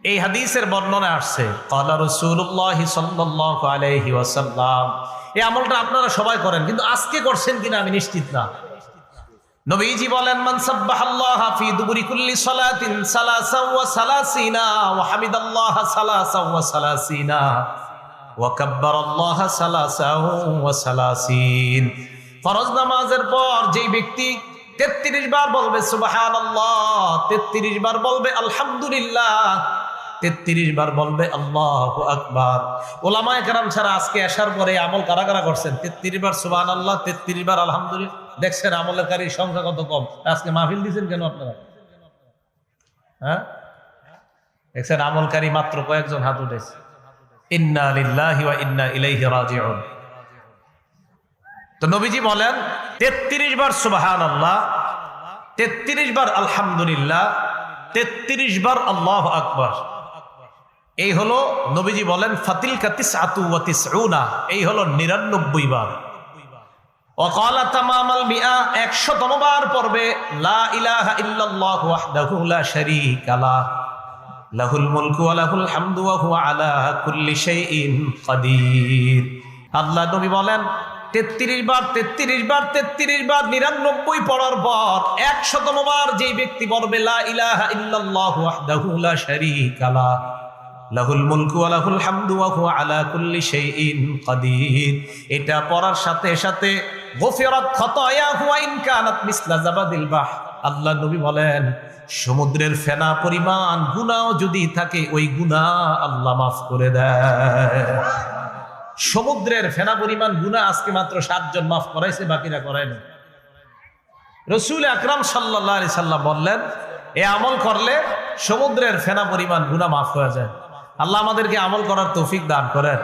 এই হাদিসের বর্ণনা আসছে ক্বালা রাসূলুল্লাহ সাল্লাল্লাহু আলাইহি ওয়াসাল্লাম, এই আমলটা আপনারা সবাই করেন, কিন্তু আজকে করছেন কিনা আমি নিশ্চিত না। নবীজি বলেন, মান সাব্বাহাল্লাহা ফি দুবুরি কুল্লি সালাতিন সালাসাও ওয়া সালাসিনা ওয়া হামিদাল্লাহা সালাসাও ওয়া সালাসিনা ওয়া কাব্বারাল্লাহা সালাসাও ওয়া সালাসিন। ফরজ নামাজের পর যেই ব্যক্তি 33 বার বলবে সুবহানাল্লাহ, 33 বার বলবে আলহামদুলিল্লাহ, 33 বার বলবে আল্লাহু আকবার। ওলামায়ে কেরাম ছাড়া আজকে আসার পরে আমল কারা কারা করছেন? 33 বার সুবহানাল্লাহ, 33 বার আলহামদুলিল্লাহ। দেখছেন আমলকারীর সংখ্যা কত কম। আজকে মাহফিল দিয়েছেন কেন আপনারা? হ্যাঁ, দেখছেন আমলকারী মাত্র কয়েকজন হাত উঠেছে। ইন্না লিল্লাহি ওয়া ইন্না ইলাইহি রাজিউন। তো নবীজি বলেন 33 বার সুবহানাল্লাহ, 33 বার আলহামদুলিল্লাহ, 33 বার আল্লাহু আকবার। এই হলো নবীজি বলেন ফাতিলকা তিসআতু ওয়া তিসউনা, এই হলো 99 বার। ওয়াকালা তামামাল মিআ, 100তম বার পড়বে লা ইলাহা ইল্লাল্লাহু ওয়াহদাহু লা শারীকা লাহ, লাহুল মুলকু ওয়া লাহুল হামদু ওয়া হুয়া আলা কুল্লি শাইইন কাদির। আল্লাহ নবী বলেন 33 বার 33 বার 33 বার 99 পড়ার পর 100তম বার যেই ব্যক্তি বলবে লা ইলাহা ইল্লাল্লাহু ওয়াহদাহু লা শারীকা লাহ, লাহুল মুলকু ওয়া লাহুল হামদু ওয়া হুয়া আলা কুল্লি শাইইন কাদির, এটা পড়ার সাথে সাথে গফিরাত খাতায়াহু ওয়া ইন কানাত মিসলা জাবাদিল বাহ। আল্লাহ নবী বলেন সমুদ্রের ফেনা পরিমাণ গুনাহ যদি থাকে ওই গুনাহ আল্লাহ মাফ করে দেয়। সমুদ্রের ফেনা পরিমাণ গুনাহ আজকে মাত্র 7 জন মাফ করাইছে, বাকিরা করায়নি। রাসূল আকরাম সাল্লাল্লাহু আলাইহি সাল্লাম বললেন এই আমল করলে সমুদ্রের ফেনা পরিমাণ গুনাহ মাফ হয়ে যায়। আল্লাহ আমাদেরকে আমল করার তৌফিক দান করেন।